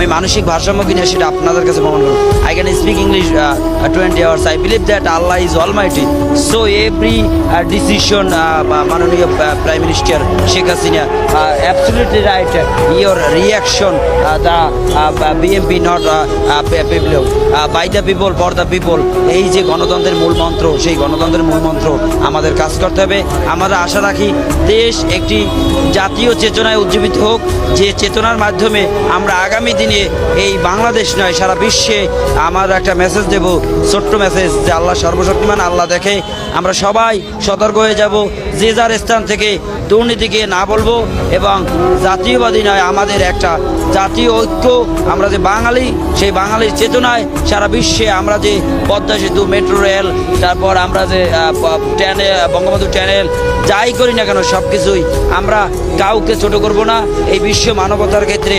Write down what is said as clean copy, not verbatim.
আমি মানসিক ভারসাম্য কিনা সেটা আপনাদের কাছে প্রমাণ করব। I can speak English 20 hours. I believe that Allah is almighty. So every decision মাননীয় prime minister Sheikh Hasina absolutely right. Your reaction the BMP not people by the people for the people, এই যে গণতন্ত্রের মূল মন্ত্র, সেই গণতন্ত্রের মূল মন্ত্র আমাদের কাজ করতে হবে। আমরা আশা রাখি দেশ একটি জাতীয় চেতনায় উজ্জীবিত হোক, যে চেতনার মাধ্যমে আমরা আগামী দিনে এই বাংলাদেশ নয় সারা বিশ্বে আমরা একটা মেসেজ দেব, ছোট্ট মেসেজ, যে আল্লাহ সর্বশক্তিমান, আল্লাহ দেখে। আমরা সবাই সতর্ক হয়ে যাব, যে যার স্থান থেকে দুর্নীতিকে না বলবো, এবং জাতীয়বাদী নয়, আমাদের একটা জাতীয় ঐক্য, আমরা যে বাঙালি সেই বাঙালির চেতনায় সারা বিশ্বে আমরা যে পদ্মা সেতু, মেট্রো রেল, তারপর আমরা যে বঙ্গবন্ধু ট্যানেল যাই করি না কেন সব কিছুই আমরা কাউকে ছোট করব না। এই বিশ্ব মানবতার ক্ষেত্রে